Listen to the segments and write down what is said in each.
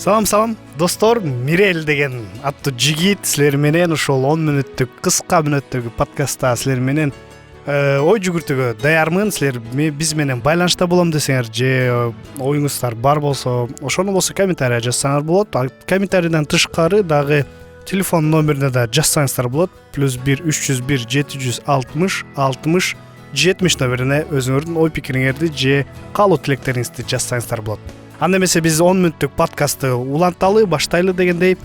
Салам достор, Мирел деген аттуу жигит силер менен ушул 10 мүнөттүк кыска мүнөттөгү подкастта силер менен ой жүгүртүүгө даярмын. Силер биз менен байланышта болом десеңер же оюңуздар бар болсо ошону болсо комментарий жазсаңар болот. Комментарийден тышкары дагы телефон номерине да жазсаңыздар болот. +1 301 760 60 70 номерине өзүңөрдүн ой пикириңерди же каалоо тилектериңизди жазсаңыздар болот. Анда эмесе биз 10 мүнөттүк подкастты уланталы, баштайлы дегендей.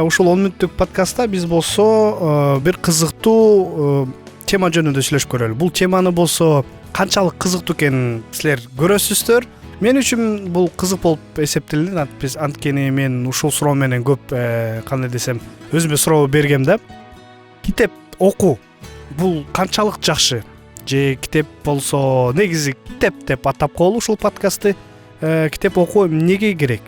Ушул 10 мүнөттүк подкастта биз болсо бир кызыктуу тема жөнүндө сүйлөшүп көрөлү. Бул теманы болсо канчалык кызыктуу экенин силер көрөсүздөр. Мен үчүн бул кызык болуп эсептелет. Биз анткени мен ушул суроо менен көп кандай десем өзүмө суроо бергем да. Китеп окуу бул канчалык жакшы? Же китеп болсо негизи китеп деп атап коелу ушул подкастты. Китеп окуу эмнеге керек?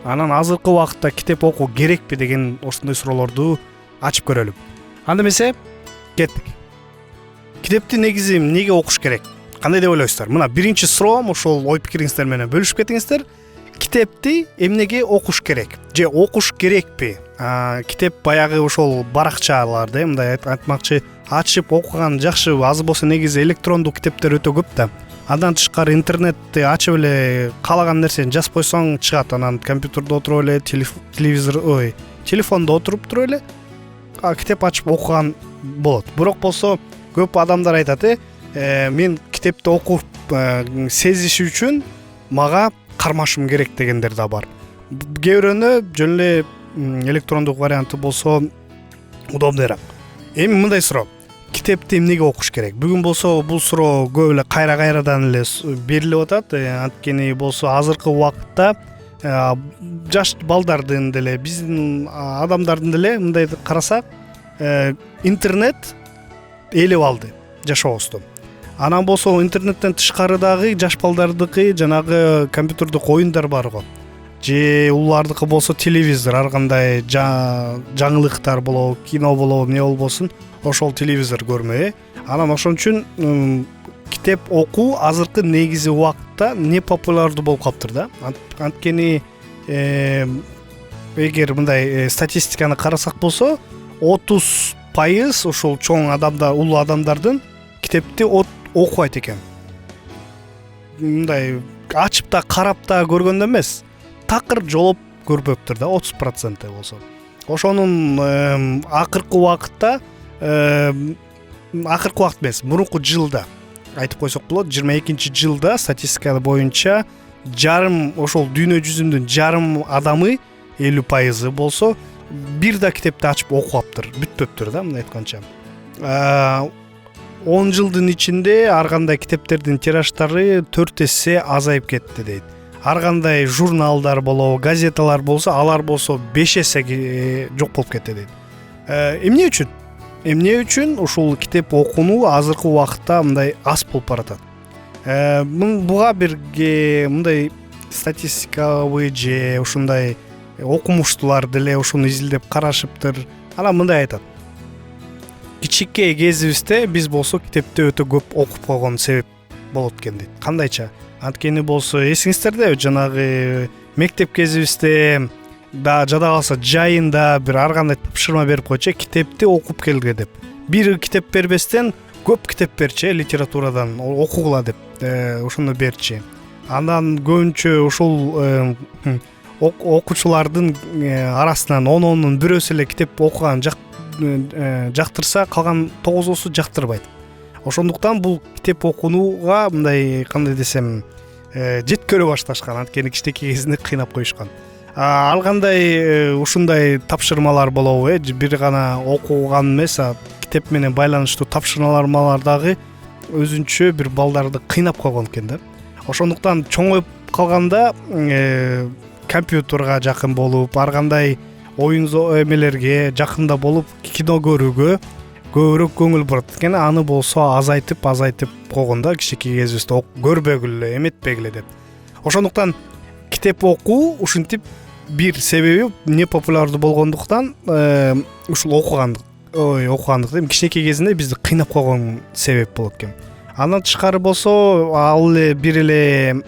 Анан азыркы убакытта китеп окуу керекпи деген ошондой суроолорду ачып көрөлү. Анда эмесе кеттик. Китепти негизи эмнеге окуш керек? Кандай деп ойлойсуздар? Мына биринчи суроом, ошол ой пикириңиздер менен бөлүшүп кетиңиздер. Китепти эмнеге окуш керек? Же окуш керекпи? Китеп баягы ошол баракчаларды, мындай айтмакчы, ачып окуган жакшы. Азыр болсо негизи электрондук китептер өтө көп да. Андан тышкары интернетти ачып эле каалаган нерсени жазып койсоң чыгат. Анан компьютерде отуруп эле, телефондо отуруп туруп эле китеп ачып окуган болот. Бирок болсо көп адамдар айтат, мен китепти окуп сезиш үчүн мага кармашым керек дегендер да бар. Кээ бирөөнө жөн эле электрондук варианты болсо удобныйраак. Эми мындай суроо. Китепти эмнеге окуш керек? Бүгүн болсо бул суроо көп эле кайрадан эле берилип атат. Анткени болсо азыркы убакытта жаш балдардын деле, биздин адамдардын деле мындай карасак, интернет ээлеп алды жашообузду. Анан болсо интернеттен тышкары дагы жаш балдардыкы жанагы компьютердик оюндар бар го. Же улардыкы болсо телевизор, ар кандай жаңылыктар болобу, кино болобу, эмне болбосун, ошол телевизор көрмөй. Анан ошон үчүн китеп окуу азыркы негизи убакытта не популярдуу болуп калыптыр да. Анткени эгер мындай статистиканы карасак болсо 30% ошол чоң адамдар, улуу адамдардын китепти окубайт экен. Мындай ачып да карап да көргөндө эмес, такыр жолоп көрбөптүр да 30% болсо. Ошонун акыркы убакытта эмес, мурунку жылда айтып койсок болот, 22-жылда статистика боюнча жарым, ошол дүйнө жүзүнүн жарым адамы 50% болсо бир да китепти ачып окуптыр, бүтпөптүр да, мындай айтканча. 10 жылдын ичинде ар кандай китептердин тираждары 4 эсе азайып кетти дейт. Ар кандай журналдар болобу, газеталар болсо, алар болсо 5 эсе жок болуп кетти дейт. Эмне үчүн? Эмне үчүн ушул китеп окууну азыркы убакытта мындай аз болуп баратат? Буга бирге мындай статистикабы же ушундай окумуштуулар деле ушуну изилдеп карашыптыр. Анан мындай айтат. Кичике кезибизде биз болсо китепти өтө көп окуп койгон себеп болот экен дейт. Кандайча? Анткени болсо эсиңиздерде жанагы мектеп кезибизде да жада калса жайында бир ар кандай тапшырма берип койчу, китепти окуп келге деп. Бир китеп бербестен көп китеп берчи, литературадан окугула деп ошону берчи. Андан көбүнчө ушул окуучулардын арасынан 10-нун бирөөсү эле китеп окуган жактырса, калган 9-осу жактырбайт. Ошондуктан бул китеп окуунуга мындай кандай десем жеткөрө башташкан, анткени кичинекей кезинде кыйнап коюшкан. Ал кандай ушундай тапшырмалар болобу, бир гана окуган эмес, китеп менен байланыштуу тапшырмалар дагы өзүнчө бир балдарды кыйнап койгон экен да. Ошондуктан чоңоюп калганда компьютерга жакын болуп, ар кандай оюн эмелерге жакында болуп, кино көрүүгө көбүрөөк көңүл бурат экен. Аны болсо азайтып койгон да, кичинекей кезибизде көрбөгүлө, эметпегиле деп. Ошондуктан китеп окуу ушинтип бир себеби не популярдуу болгондуктан ушул окугандык дейм, кичинекей кезинде бизди кыйнап койгон себеп болот экен. Андан тышкары болсо ал эле бир эле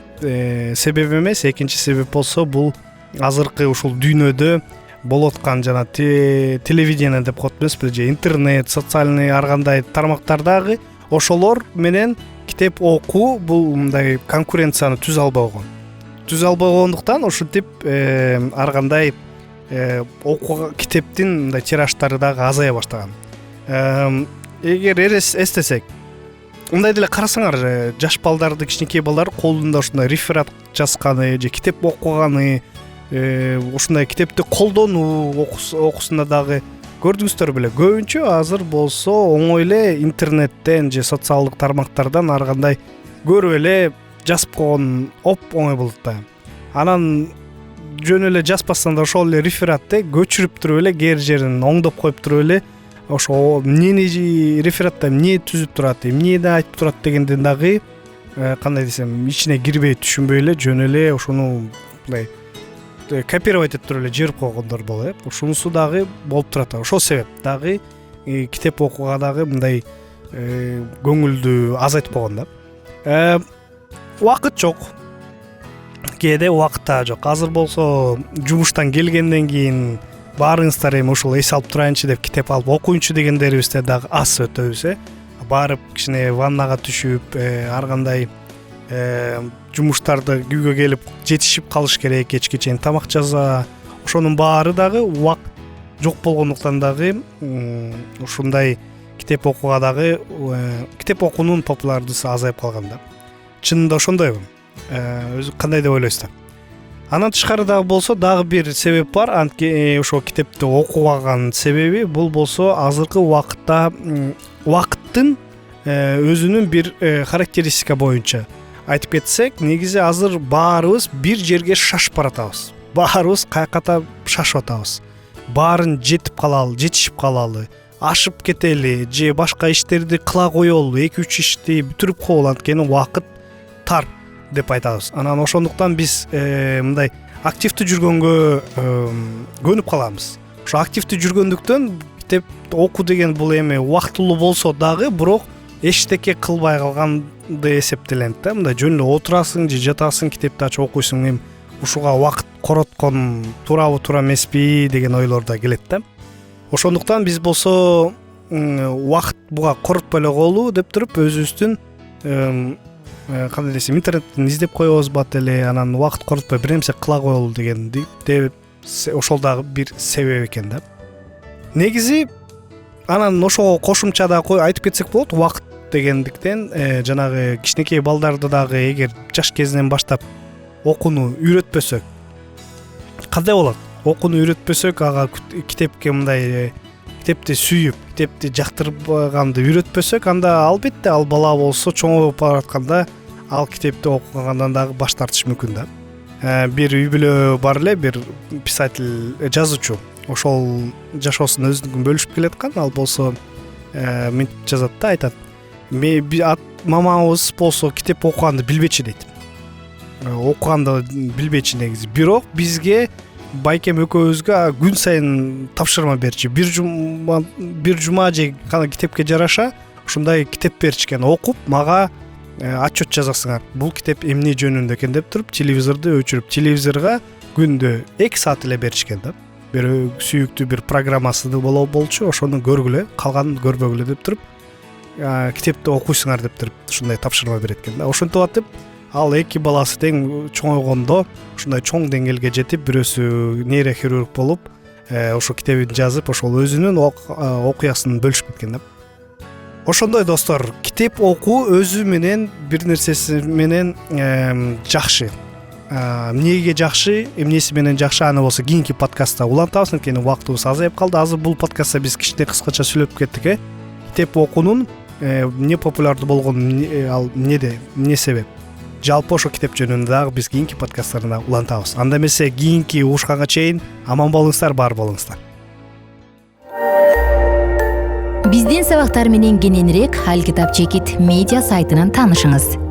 себеп эмес, экинчи себеп болсо бул азыркы ушул дүйнөдө болуп аткан жана телевидение деп коет эмеспи, же интернет, социальный ар кандай тармактардагы ошолор менен китеп окуу бул мындай конкуренцияны түзө албагандыктан ушинтип ар кандай китептин мындай тираждары дагы азая баштаган. Эгер эстесек, мындай деле карасаңар, жаш балдарды, кичинекей балдар колунда ушундай реферат жазганы же китеп окуганы, ушундай китепти колдонуу окуусунда дагы көрдүңүздөр беле. Көбүнчө азыр болсо оңой эле интернеттен же социалдык тармактардан ар кандай көрүп эле жазып койгон оңой болот да. Анан жөн эле жазбастан да ошол эле рефератты көчүрүп туруп эле кээ жерин оңдоп коюп туруп эле ошо эмнени рефератта эмне түзүп турат, эмнени айтып турат дегенден дагы кандай десем, ичине кирбей түшүнбөй эле жөн эле ошону мындай копировать этип туруп эле жиберип койгондор болот. Ушунусу дагы болуп турат. Ошол себеп дагы китеп окууга дагы мындай көңүлдү азайтып койгон да. Убакыт жок. Кээде убакыт да жок. Азыр болсо жумуштан келгенден кийин баарыңыздар эми ушул эс алып турайынчы деп китеп алып окуйнчу дегендерибизде дагы аз өтөбүз. Барып кичине ваннага түшүп, ар кандай жумуштарды күйгө келип жетишип калыш керек, кечке чейин тамак жаза. Ошонун баары дагы убакыт жок болгондуктан дагы ушундай китеп окууга дагы китеп окуунун популярдысы азайып калган да. Чынында ошондойбу. Өзү кандай деп ойлойсуздар? Анан тышкары дагы болсо дагы бир себеп бар. Ошо китепти окубаган себеби бул болсо азыркы убакытта убакыттын өзүнүн бир характеристика боюнча айтып кетсек, негизи азыр баарыбыз бир жерге шашып баратабыз. Баарыбыз кайката шашып атабыз. Баарын жетишип калалы, ашып кетели же башка иштерди кыла коелу, 2-3 ишти бүтүрүп коелу, анткени убакыт тар деп айтабыз. Анан ошондуктан биз мындай активдүү жүргөнгө көнүп калабыз. Ошо активдүү жүргөндүктөн китеп окуу деген бул эми убактылуу болсо дагы, бирок эчтеке кылбай калганды эсептелет да. Мындай жөн эле отурасың же жатасың, китепти ачып окуйсуң, эми ушуга убакыт короткон туурабы туура эмеспи деген ойлор да келет да. Ошондуктан биз болсо убакыт буга коротпой эле коелу деп туруп өзүбүздүн кандай десем, интернеттен издеп коебуз бат эле, анан убакыт коротпой бир нерсе кыла коелу дегенди деп ошол дагы бир себеп экен да. Негизи анан ошого кошумча да айтып кетсек болот, убакыт дегендиктен жанагы кичинекей балдарды дагы эгер жаш кезинен баштап окууну үйрөтпөсөк кандай болот? Окууну үйрөтпөсөк, ага китепке мындай китепти сүйүп, китепти жактырганды үйрөтпөсөк, анда албетте ал бала болсо чоңоюп баратканда ал китепти окугандан дагы баш тартышы мүмкүн да. Бир үй бүлө бар эле, бир писатель, жазуучу. Ошол жашоосун өзүнүн бөлүшүп келаткан, ал болсо мынтип жазат да, айтат: мамабыз болсо китеп окуганды билбечи дейт. Окуганды билбечи негизи. Бирок бизге байкем экөөбүзгө күн сайын тапшырма берчи. Бир жума же китепке жараша ушундай китеп беришкен. Окуп, мага отчет жазасыңар. Бул китеп эмне жөнүндө экен деп туруп, телевизорду өчүрүп, телевизорго күндө 2 саат эле беришкен да. Бир сүйүктүү бир программасы болчу, ошону көргүлө, калганын көрбөгүлө деп туруп, китепти окуйсуңар деп туруп ушундай тапшырма берет экен да. Ошентип атып, ал 2 баласы тең чоңойгондо ушундай чоң деңгээлге жетип, бирөөсү нейрохирург болуп, ошо китебин жазып, ошол өзүнүн окуясын бөлүшүп кеткен да. Ошондой достор, китеп окуу өзү менен бир нерсеси менен жакшы. Эмнеге жакшы, эмнеси менен жакшы, аны болсо кийинки подкастта улантабыз, анткени убактыбыз азайып калды. Азыр бул подкастта биз кичине кыскача сүйлөп кеттик. Китеп окуунун эмне популярдуу болгонун, ал эмне себеп? Жалпы ошо китеп жөнүндө дагы биз кийинки подкасттарда улантабыз. Анда эмесе кийинки угушканга чейин аман болуңуздар, бар болуңуздар. Биздин сабактар менен кененирээк Ал китап чекит медиа сайтынан таанышыңыз.